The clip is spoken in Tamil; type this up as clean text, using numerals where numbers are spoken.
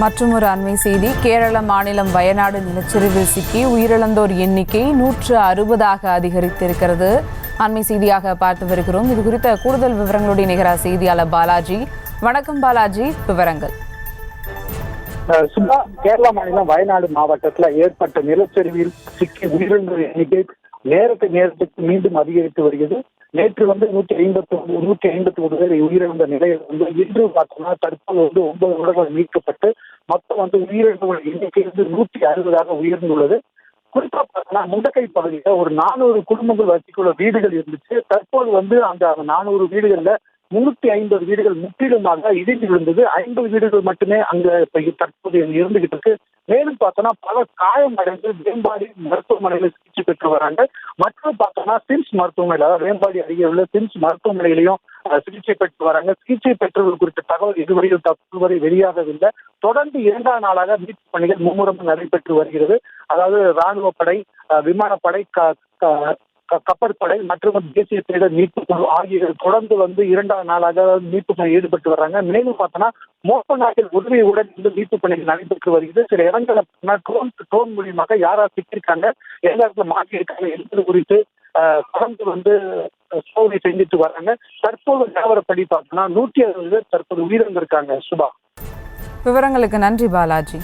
மற்றும் ஒரு அண்மை செய்தி, கேரள மாநிலம் வயநாடு நிலச்சரிவில் சிக்கி உயிரிழந்தோர் எண்ணிக்கை 160ஆக அதிகரித்திருக்கிறது. அண்மை செய்தியாக பார்த்து வருகிறோம். இது குறித்த கூடுதல் விவரங்களுடைய நிகர செய்தியாளர் பாலாஜி. வணக்கம் பாலாஜி, விவரங்கள். கேரள மாநிலம் வயநாடு மாவட்டத்தில் ஏற்பட்ட நிலச்சரிவில் சிக்கி உயிரிழந்தோர் எண்ணிக்கை நேரத்துக்கு மீண்டும் அதிகரித்து வருகிறது. நேற்று 151 பேர் உயிரிழந்த நிலையில் இன்று பார்த்தோம்னா தற்போது 9 உடல்கள் மீட்கப்பட்டு மொத்தம் உயிரிழந்தவர்கள் எண்ணிக்கை 160ஆக உயர்ந்துள்ளது. குறிப்பா பார்த்தோம்னா முண்டக்கை பகுதியில ஒரு 400 குடும்பங்கள் வசிக்குள்ள வீடுகள் இருந்துச்சு. தற்போது அந்த 400 வீடுகள்ல 350 வீடுகள் முற்றிலுமாக இடிந்து விழுந்தது. 50 வீடுகள் மட்டுமே அங்க தற்போது இருந்துகிட்டு இருக்கு. மேலும் பார்த்தோம்னா பல காயமடைந்து வேம்பாடி மருத்துவமனையில சிகிச்சை பெற்று வராங்க. மற்றும் பார்த்தோம்னா சிம்ஸ் மருத்துவமனையில, அதாவது வேம்பாடி அருகே உள்ள சிம்ஸ் மருத்துவமனையிலையும் சிகிச்சை பெற்று வராங்க. சிகிச்சை பெற்றவர்கள் குறித்த தகவல் இதுவரையில் தற்போது வெளியாகவில்லை. தொடர்ந்து 2ஆம் நாளாக மீட்பு பணிகள் மும்முரமாக நடைபெற்று வருகிறது. அதாவது ராணுவப்படை, விமானப்படை, கப்பற்படை மற்றும் தேசிய பேரிடர் மீட்பு குழு ஆகியோர் தொடர்ந்து 2ஆம் நாளாக மீட்பு பணியில் ஈடுபட்டு வர்றாங்க. மேலும் பார்த்தோம்னா மோப்ப நாட்டில் உதவியுடன் மீட்பு பணிகள் நடைபெற்று வருகிறது. சில இடங்களை ட்ரோன் மூலியமாக யாராவது சிக்கியிருக்காங்க, எந்த இடத்துல மாற்றியிருக்காங்க என்பது குறித்து தொடர்ந்து சோதனை செஞ்சுட்டு வர்றாங்க. தற்போது நிலவரப்படி பார்த்தோம்னா 160 பேர் தற்போது உயிரிழந்திருக்காங்க. சுபா, விவரங்களுக்கு நன்றி பாலாஜி.